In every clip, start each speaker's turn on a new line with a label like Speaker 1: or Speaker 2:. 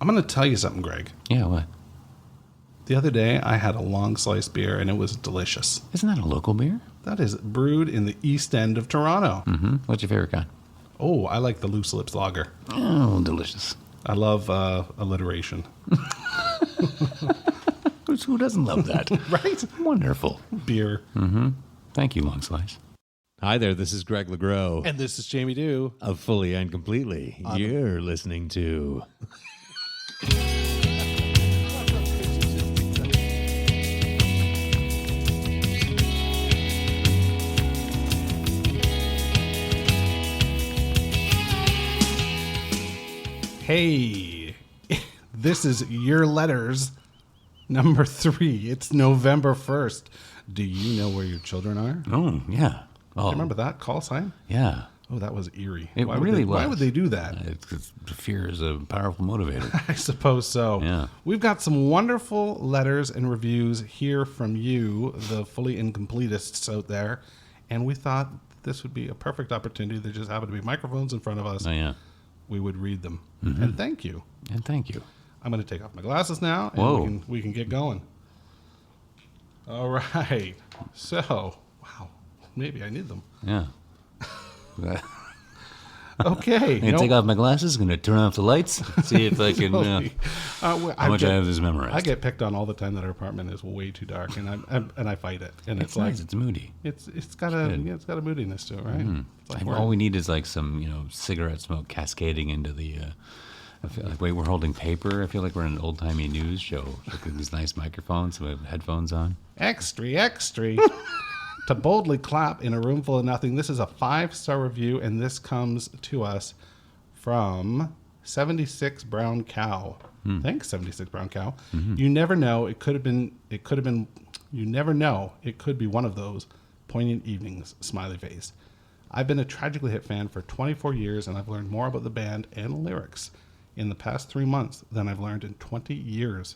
Speaker 1: I'm going to tell you something, Greg.
Speaker 2: Yeah, what?
Speaker 1: The other day, I had a long slice beer, and it was delicious.
Speaker 2: Isn't that a local beer?
Speaker 1: That is brewed in the East End of Toronto.
Speaker 2: Mm-hmm. What's your favorite kind?
Speaker 1: Oh, I like the Loose Lips Lager.
Speaker 2: Oh, delicious.
Speaker 1: I love alliteration.
Speaker 2: Who doesn't love that?
Speaker 1: Right?
Speaker 2: Wonderful.
Speaker 1: Beer.
Speaker 2: Mm-hmm. Thank you, Long Slice.
Speaker 3: Hi there, this is Greg LeGros
Speaker 1: And this is Jamie Dew.
Speaker 3: of Fully and Completely. You're listening to...
Speaker 1: Hey, this is Yer Letters number 3. It's November 1st. Do you know where your children are?
Speaker 2: Oh, yeah. Oh,
Speaker 1: Remember that call sign?
Speaker 2: yeah.
Speaker 1: Oh, that was eerie.
Speaker 2: It
Speaker 1: Why
Speaker 2: really
Speaker 1: was. Why
Speaker 2: was.
Speaker 1: would they do that?
Speaker 2: Because fear is a powerful motivator.
Speaker 1: I suppose so.
Speaker 2: Yeah.
Speaker 1: We've got some wonderful letters and reviews here from you, the fully incompletists out there, and we thought this would be a perfect opportunity. There just happened to be microphones in front of us.
Speaker 2: Oh, yeah.
Speaker 1: We would read them.
Speaker 2: Mm-hmm.
Speaker 1: And thank you.
Speaker 2: And thank you.
Speaker 1: I'm going to take off my glasses now, and
Speaker 2: Whoa.
Speaker 1: we can get going. All right. So, wow, maybe I need them.
Speaker 2: Yeah.
Speaker 1: Okay.
Speaker 2: I'm going to take off my glasses, going to turn off the lights, see if I can, how much I have this memorized.
Speaker 1: I get picked on all the time that our apartment is way too dark, and I fight it. And it's
Speaker 2: nice.
Speaker 1: like
Speaker 2: It's moody.
Speaker 1: it's got a
Speaker 2: good.
Speaker 1: it's got a moodiness to it, right? It's like
Speaker 2: All we need is like some, cigarette smoke cascading into the. I feel like we're holding paper. I feel like we're in an old timey news show. Look at these nice microphones. We have headphones on.
Speaker 1: extra. To boldly clap in a room full of nothing. This is a 5-star review, and this comes to us from 76 Brown Cow. Thanks, 76 Brown Cow. You never know. It could have been. You never know. It could be one of those poignant evenings. Smiley face. I've been a Tragically Hip fan for 24 years, and I've learned more about the band and lyrics in the past 3 months than I've learned in 20 years.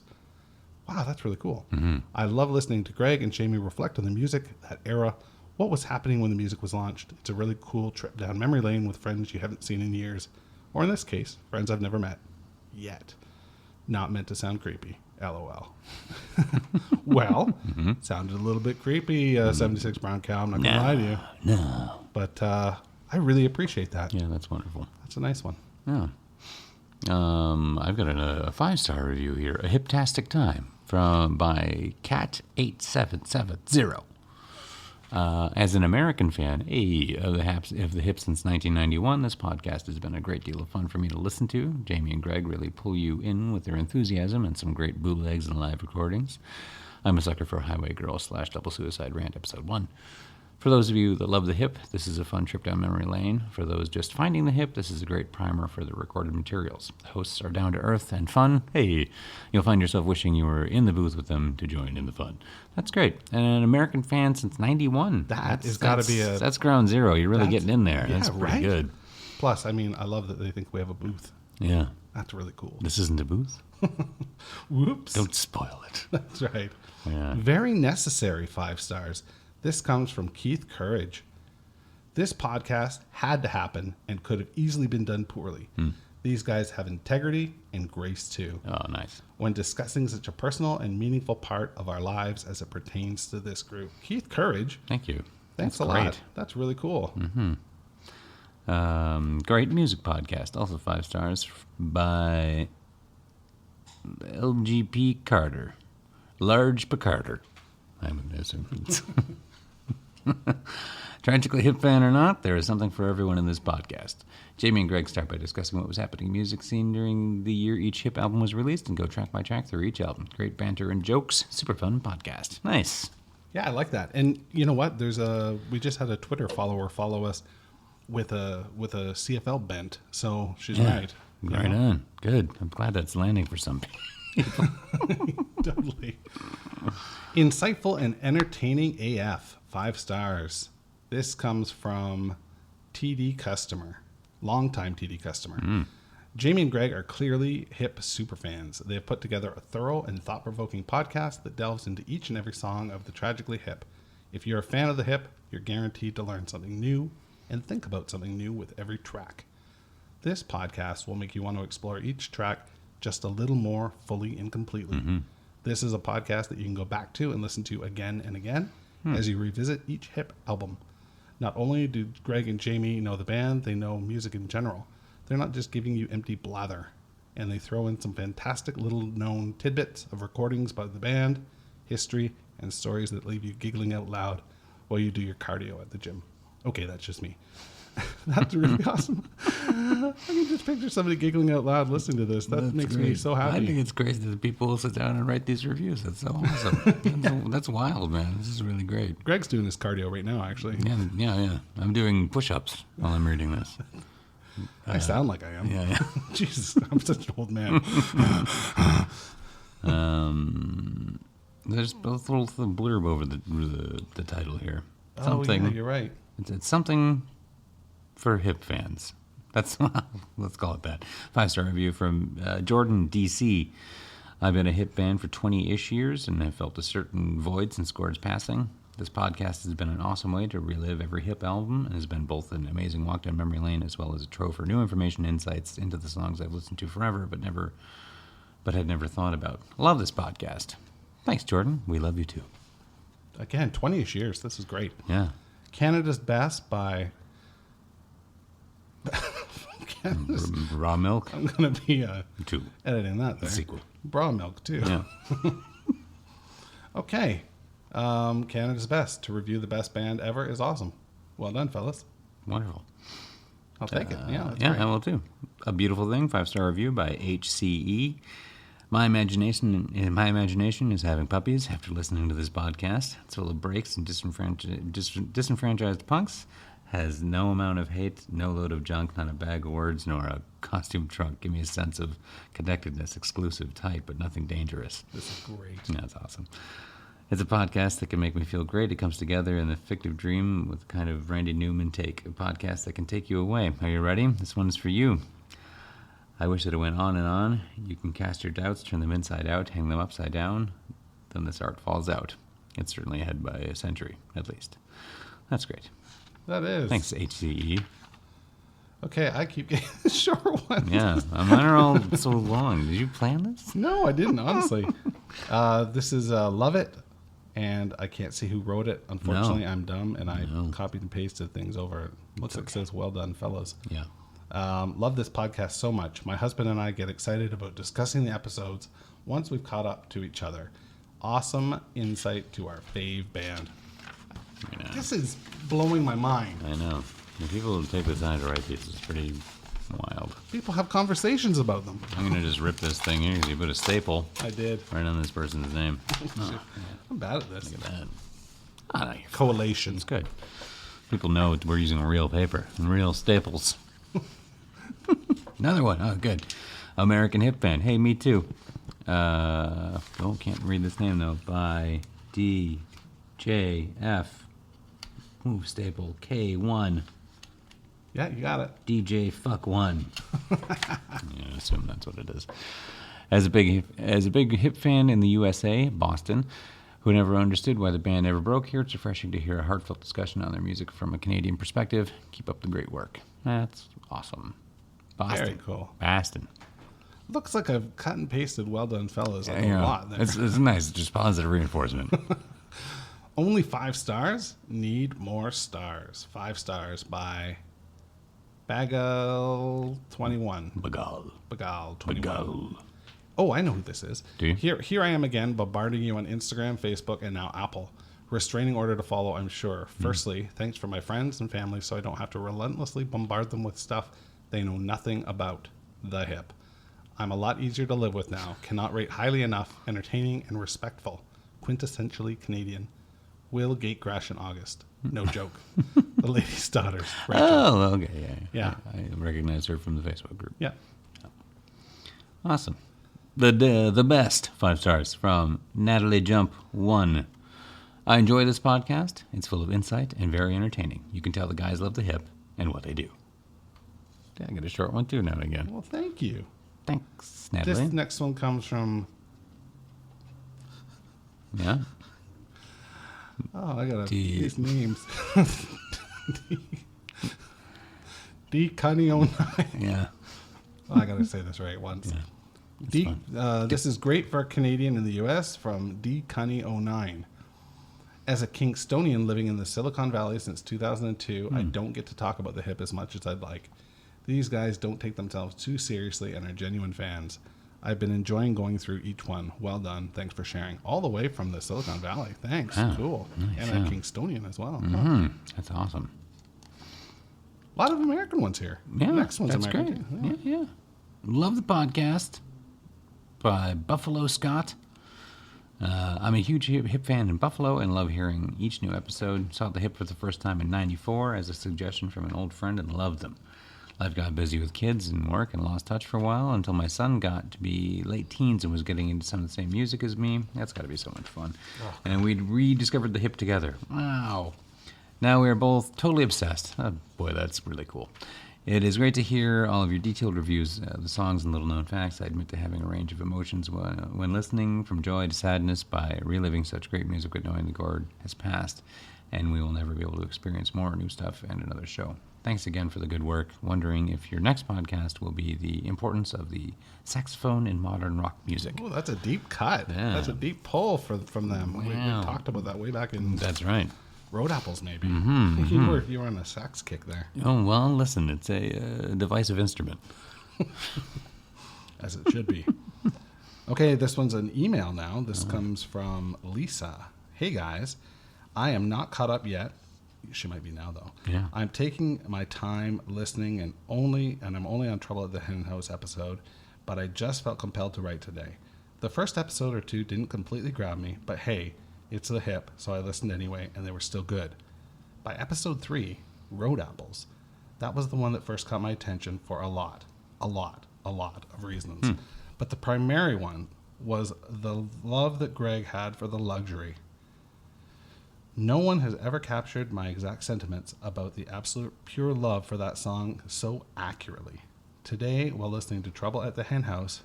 Speaker 1: Wow, that's really cool. I love listening to Greg and Jamie reflect on the music, that era, what was happening when the music was launched. It's a really cool trip down memory lane with friends you haven't seen in years. Or in this case, friends I've never met. Yet. Not meant to sound creepy. LOL. Well, sounded a little bit creepy, 76 Brown Cow. I'm not going to lie to you.
Speaker 2: No.
Speaker 1: But I really appreciate that.
Speaker 2: Yeah, that's wonderful.
Speaker 1: That's a nice one.
Speaker 2: Yeah. I've got a 5-star review here. A Hiptastic Time by Cat8770. As an American fan of the Hip since 1991, this podcast has been a great deal of fun for me to listen to. Jamie and Greg really pull you in with their enthusiasm and some great bootlegs and live recordings. I'm a sucker for Highway Girl / Double Suicide Rant Episode 1. For those of you that love the hip, this is a fun trip down memory lane. For those just finding the hip, this is a great primer for the recorded materials. The hosts are down to earth and fun. Hey, you'll find yourself wishing you were in the booth with them to join in the fun. That's great. And an American fan since 91.
Speaker 1: That's got to be
Speaker 2: That's ground zero. You're really getting in there.
Speaker 1: Yeah,
Speaker 2: That's pretty
Speaker 1: right?
Speaker 2: good.
Speaker 1: Plus, I mean, I love that they think we have a booth.
Speaker 2: Yeah.
Speaker 1: That's really cool.
Speaker 2: This isn't a booth.
Speaker 1: Whoops.
Speaker 2: Don't spoil it.
Speaker 1: That's right.
Speaker 2: Yeah.
Speaker 1: Very necessary 5 stars. This comes from Keith Courage. This podcast had to happen and could have easily been done poorly. These guys have integrity and grace too.
Speaker 2: Oh, nice.
Speaker 1: When discussing such a personal and meaningful part of our lives as it pertains to this group. Keith Courage.
Speaker 2: Thank you.
Speaker 1: Thanks
Speaker 2: That's
Speaker 1: a
Speaker 2: great.
Speaker 1: lot. That's really cool.
Speaker 2: Great music podcast, also 5 stars by LGP Carter, Large Picarder. I'm going to assume. Tragically hip fan or not, there is something for everyone in this podcast. Jamie and Greg start by discussing what was happening in the music scene during the year each hip album was released and go track by track through each album. Great banter and jokes. Super fun podcast. Nice.
Speaker 1: Yeah, I like that. And you know what? We just had a Twitter follower follow us with a CFL bent. So she's right.
Speaker 2: Right on. Good. I'm glad that's landing for some people.
Speaker 1: Totally. Insightful and entertaining AF. 5 stars. This comes from TD Customer. Longtime TD Customer. Jamie and Greg are clearly hip superfans. They have put together a thorough and thought-provoking podcast that delves into each and every song of the Tragically Hip. If you're a fan of the hip, you're guaranteed to learn something new and think about something new with every track. This podcast will make you want to explore each track just a little more fully and completely.
Speaker 2: Mm-hmm.
Speaker 1: This is a podcast that you can go back to and listen to again and again as you revisit each hip album. Not only do Greg and Jamie know the band, they know music in general. They're not just giving you empty blather. And they throw in some fantastic little known tidbits of recordings by the band, history, and stories that leave you giggling out loud while you do your cardio at the gym. Okay, that's just me. That's really awesome. I can just picture somebody giggling out loud listening to this. That makes me so happy.
Speaker 2: I think it's crazy that people will sit down and write these reviews. That's so awesome. That's wild, man. This is really great.
Speaker 1: Greg's doing his cardio right now, actually.
Speaker 2: Yeah. I'm doing push-ups while I'm reading this.
Speaker 1: I sound like I am.
Speaker 2: Yeah.
Speaker 1: Jesus, I'm such an old man.
Speaker 2: There's a little blurb over the title here.
Speaker 1: Oh, yeah, you're right.
Speaker 2: It's something for hip fans. Let's call it that. 5-star review from Jordan DC. I've been a hip fan for 20-ish years and have felt a certain void since Gord's passing. This podcast has been an awesome way to relive every hip album and has been both an amazing walk down memory lane as well as a trove for new information, insights into the songs I've listened to forever but had never thought about. Love this podcast. Thanks, Jordan. We love you too.
Speaker 1: Again, 20-ish years. This is great.
Speaker 2: Yeah.
Speaker 1: Canada's Best by...
Speaker 2: Raw Milk.
Speaker 1: I'm going to be
Speaker 2: Two.
Speaker 1: editing that there.
Speaker 2: The sequel.
Speaker 1: Raw Milk, too.
Speaker 2: Yeah.
Speaker 1: Okay. Canada's Best. To review the best band ever is awesome. Well done, fellas.
Speaker 2: Wonderful.
Speaker 1: I'll take it. Yeah, that's
Speaker 2: Yeah,
Speaker 1: great.
Speaker 2: I will too. A Beautiful Thing, 5-star review by HCE. My imagination is having puppies after listening to this podcast. It's full of breaks and disenfranchised punks. Has no amount of hate, no load of junk, not a bag of words, nor a costume trunk. Give me a sense of connectedness, exclusive, tight, but nothing dangerous.
Speaker 1: This is great.
Speaker 2: Yeah, that's awesome. It's a podcast that can make me feel great. It comes together in a fictive dream with kind of Randy Newman take. A podcast that can take you away. Are you ready? This one is for you. I wish that it went on and on. You can cast your doubts, turn them inside out, hang them upside down. Then this art falls out. It's certainly ahead by a century, at least. That's great.
Speaker 1: That is.
Speaker 2: Thanks, HCE.
Speaker 1: Okay, I keep getting the short one.
Speaker 2: Yeah, mine are all so long. Did you plan this?
Speaker 1: No, I didn't, honestly. This is Love It, and I can't see who wrote it. Unfortunately, I'm dumb, and I copied and pasted things over. Looks like it says, well done, fellas.
Speaker 2: Yeah.
Speaker 1: Love this podcast so much. My husband and I get excited about discussing the episodes once we've caught up to each other. Awesome insight to our fave band.
Speaker 2: I know.
Speaker 1: This is blowing my mind.
Speaker 2: I know. The people who take the time to write these is pretty wild.
Speaker 1: People have conversations about them.
Speaker 2: I'm going to just rip this thing here because you put a staple
Speaker 1: I did.
Speaker 2: right on this person's name.
Speaker 1: I'm bad at this.
Speaker 2: Look at that. Oh, no, you're
Speaker 1: Collation.
Speaker 2: It's good. People know we're using real paper and real staples. Another one. Oh, good. American Hip Band. Hey, me too. Can't read this name though. By DJF. Ooh, staple. K1.
Speaker 1: Yeah, you got it.
Speaker 2: DJ Fuck One. Yeah, I assume that's what it is. As a big hip fan in the USA, Boston, who never understood why the band ever broke here, it's refreshing to hear a heartfelt discussion on their music from a Canadian perspective. Keep up the great work. That's awesome. Boston.
Speaker 1: Very cool.
Speaker 2: Boston.
Speaker 1: Looks like I've cut and pasted well done, fellas. Like
Speaker 2: Yeah,
Speaker 1: a lot there.
Speaker 2: It's nice. Just positive reinforcement.
Speaker 1: Only 5 stars? Need more stars. 5 stars by Bagal21.
Speaker 2: Bagal.
Speaker 1: Bagal21. Oh, I know who this is.
Speaker 2: Do you?
Speaker 1: Here I am again, bombarding you on Instagram, Facebook, and now Apple. Restraining order to follow, I'm sure. Firstly, thanks for my friends and family so I don't have to relentlessly bombard them with stuff they know nothing about. The hip. I'm a lot easier to live with now. Cannot rate highly enough. Entertaining and respectful. Quintessentially Canadian. Will Gategrash in August. No joke. The lady's daughters. Rachel.
Speaker 2: Oh, okay. Yeah.
Speaker 1: Yeah.
Speaker 2: I recognize her from the Facebook group.
Speaker 1: Yeah.
Speaker 2: Awesome. The best 5 stars from Natalie Jump 1. I enjoy this podcast. It's full of insight and very entertaining. You can tell the guys love the hip and what they do. Yeah, I get a short one too now and again.
Speaker 1: Well, thank you.
Speaker 2: Thanks, Natalie.
Speaker 1: This next one comes from...
Speaker 2: Yeah.
Speaker 1: Oh, I gotta
Speaker 2: D.
Speaker 1: these names. D. Cunny09.
Speaker 2: Yeah.
Speaker 1: Oh, I gotta say this right once.
Speaker 2: Yeah.
Speaker 1: This is great for a Canadian in the U.S. from D. Cunny09. As a Kingstonian living in the Silicon Valley since 2002, I don't get to talk about the hip as much as I'd like. These guys don't take themselves too seriously and are genuine fans. I've been enjoying going through each one. Well done. Thanks for sharing. All the way from the Silicon Valley. Thanks. Cool.
Speaker 2: Nice,
Speaker 1: and a Kingstonian as well.
Speaker 2: That's awesome.
Speaker 1: A lot of American ones here.
Speaker 2: Yeah,
Speaker 1: Next one's
Speaker 2: that's
Speaker 1: American.
Speaker 2: great.
Speaker 1: Too.
Speaker 2: Yeah. Love the podcast by Buffalo Scott. I'm a huge hip fan in Buffalo and love hearing each new episode. Saw the hip for the first time in '94 as a suggestion from an old friend and loved them. Life got busy with kids and work and lost touch for a while until my son got to be late teens and was getting into some of the same music as me. That's got to be so much fun. Oh, and we'd rediscovered the hip together. Wow. Now we are both totally obsessed. Oh, boy, that's really cool. It is great to hear all of your detailed reviews of the songs and little-known facts. I admit to having a range of emotions when listening, from joy to sadness, by reliving such great music but knowing the gourd has passed, and we will never be able to experience more new stuff and another show. Thanks again for the good work. Wondering if your next podcast will be the importance of the saxophone in modern rock music.
Speaker 1: Oh, that's a deep cut.
Speaker 2: Yeah.
Speaker 1: That's a deep pull from them.
Speaker 2: Wow.
Speaker 1: We talked about that way back in
Speaker 2: That's right.
Speaker 1: Road Apples, maybe. You were on a sax kick there.
Speaker 2: Oh, well, listen, it's a divisive instrument.
Speaker 1: As it should be. Okay, this one's an email now. This comes from Lisa. Hey, guys. I am not caught up yet. She might be now, though.
Speaker 2: Yeah.
Speaker 1: I'm taking my time listening and I'm only on Trouble at the Hen House episode, but I just felt compelled to write today. The first episode or two didn't completely grab me, but hey, it's the hip, so I listened anyway, and they were still good. By episode 3, Road Apples, that was the one that first caught my attention for a lot of reasons. But the primary one was the love that Greg had for the luxury. No one has ever captured my exact sentiments about the absolute pure love for that song so accurately. Today, while listening to Trouble at the Hen House,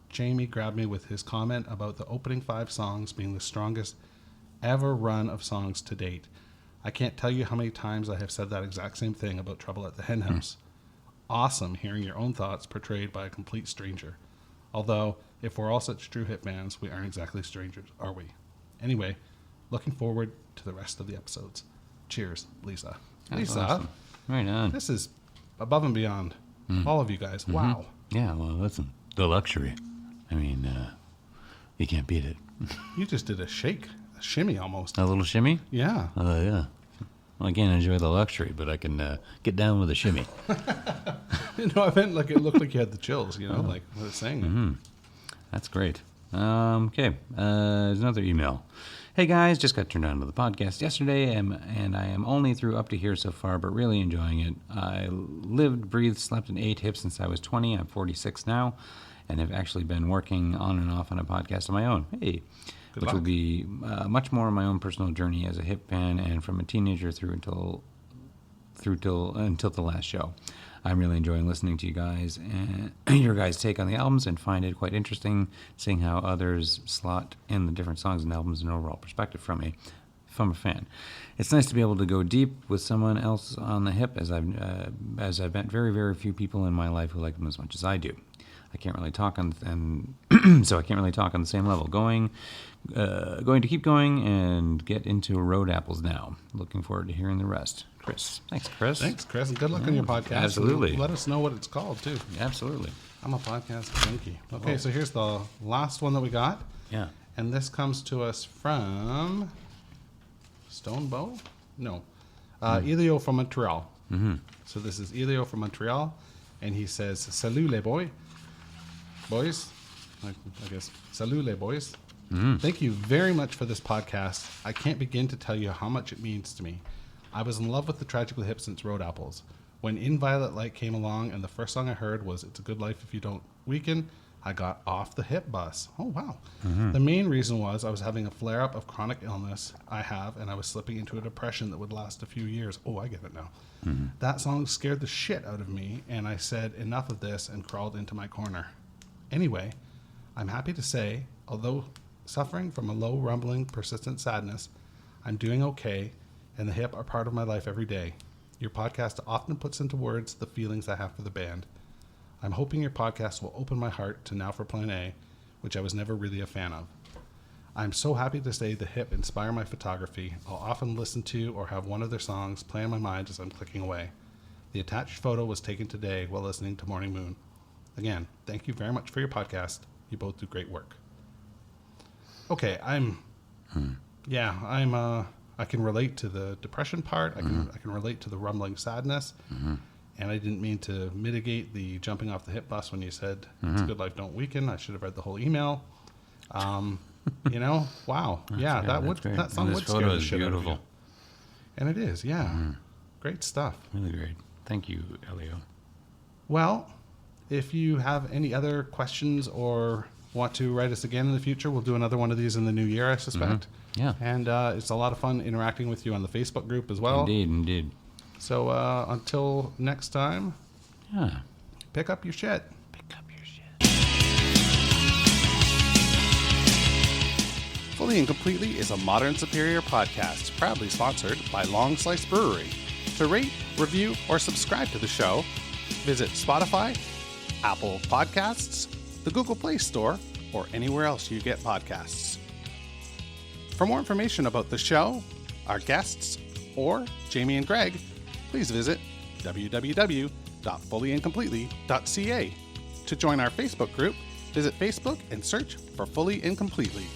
Speaker 1: Jamie grabbed me with his comment about the opening 5 songs being the strongest ever run of songs to date. I can't tell you how many times I have said that exact same thing about Trouble at the Hen House. Awesome hearing your own thoughts portrayed by a complete stranger. Although, if we're all such true hip fans, we aren't exactly strangers, are we? Anyway, looking forward to the rest of the episodes. Cheers, Lisa.
Speaker 2: That's
Speaker 1: Lisa,
Speaker 2: awesome. Right on.
Speaker 1: this is above and beyond all of you guys. Wow.
Speaker 2: Yeah, well, listen, the luxury. I mean, you can't beat it.
Speaker 1: You just did a shimmy almost.
Speaker 2: A little shimmy?
Speaker 1: Yeah.
Speaker 2: Yeah. Well, I can't enjoy the luxury, but I can get down with a shimmy.
Speaker 1: No, I meant like it looked like you had the chills, like what it's saying.
Speaker 2: That's great. Okay, there's another email. Hey guys, just got turned on to the podcast yesterday, and I am only through up to here so far, but really enjoying it. I lived, breathed, slept, and ate hip since I was 20. I'm 46 now, and have actually been working on and off on a podcast of my own. Hey,
Speaker 1: Good
Speaker 2: which
Speaker 1: luck.
Speaker 2: will be much more my own personal journey as a hip fan, and from a teenager through until the last show. I'm really enjoying listening to you guys and your guys' take on the albums, and find it quite interesting seeing how others slot in the different songs and albums and overall perspective from a fan. It's nice to be able to go deep with someone else on the hip, as I've met very, very few people in my life who like them as much as I do. I can't really talk on so I can't really talk on the same level. Going to keep going and get into Road Apples now. Looking forward to hearing the rest. Chris. Thanks, Chris.
Speaker 1: Thanks, Chris, and good luck on your podcast.
Speaker 2: Absolutely.
Speaker 1: And let us know what it's called, too.
Speaker 2: Absolutely.
Speaker 1: I'm a podcast junkie. Okay, so here's the last one that we got.
Speaker 2: Yeah.
Speaker 1: And this comes to us from Stonebow? No. Elio from Montreal.
Speaker 2: Mm-hmm.
Speaker 1: So this is Elio from Montreal, and he says, Salut les boys. Boys? I guess. Salut les boys.
Speaker 2: Mm-hmm.
Speaker 1: Thank you very much for this podcast. I can't begin to tell you how much it means to me. I was in love with the Tragically Hip since Road Apples. When In Violet Light came along and the first song I heard was It's a Good Life If You Don't Weaken, I got off the hip bus. Oh, wow.
Speaker 2: Mm-hmm.
Speaker 1: The main reason was I was having a flare-up of chronic illness I have, and I was slipping into a depression that would last a few years. Oh, I get it now. Mm-hmm. That song scared the shit out of me, and I said enough of this and crawled into my corner. Anyway, I'm happy to say, although suffering from a low, rumbling, persistent sadness, I'm doing okay, and the hip are part of my life every day. Your podcast often puts into words the feelings I have for the band. I'm hoping your podcast will open my heart to Now for Plan A, which I was never really a fan of. I'm so happy to say the hip inspire my photography. I'll often listen to or have one of their songs play in my mind as I'm clicking away. The attached photo was taken today while listening to Morning Moon. Again, thank you very much for your podcast. You both do great work. Okay, I can relate to the depression part. I can relate to the rumbling sadness. And I didn't mean to mitigate the jumping off the hip bus when you said it's good life don't weaken. I should have read the whole email. Wow. Yeah, that song would scare the shit out of you. And it is, yeah. Great stuff.
Speaker 2: Really great. Thank you, Elio.
Speaker 1: Well, if you have any other questions or want to write us again in the future, we'll do another one of these in the new year, I suspect.
Speaker 2: Yeah.
Speaker 1: And it's a lot of fun interacting with you on the Facebook group as well.
Speaker 2: Indeed.
Speaker 1: So until next time, pick up your shit. Fully and Completely is a Modern Superior podcast, proudly sponsored by Long Slice Brewery. To rate, review, or subscribe to the show, visit Spotify, Apple Podcasts, the Google Play Store, or anywhere else you get podcasts. For more information about the show, our guests, or Jamie and Greg, please visit www.fullyandcompletely.ca. To join our Facebook group, visit Facebook and search for Fully and Completely.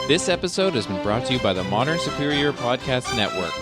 Speaker 4: This episode has been brought to you by the Modern Superior Podcast Network.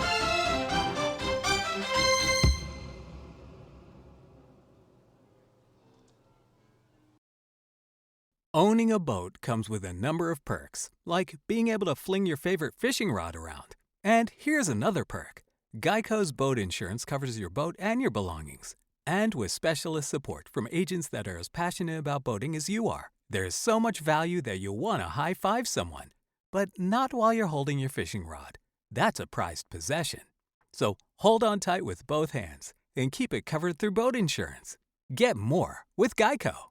Speaker 5: Owning a boat comes with a number of perks, like being able to fling your favorite fishing rod around. And here's another perk. Geico's boat insurance covers your boat and your belongings. And with specialist support from agents that are as passionate about boating as you are, there's so much value that you'll want to high-five someone. But not while you're holding your fishing rod. That's a prized possession. So hold on tight with both hands and keep it covered through boat insurance. Get more with Geico.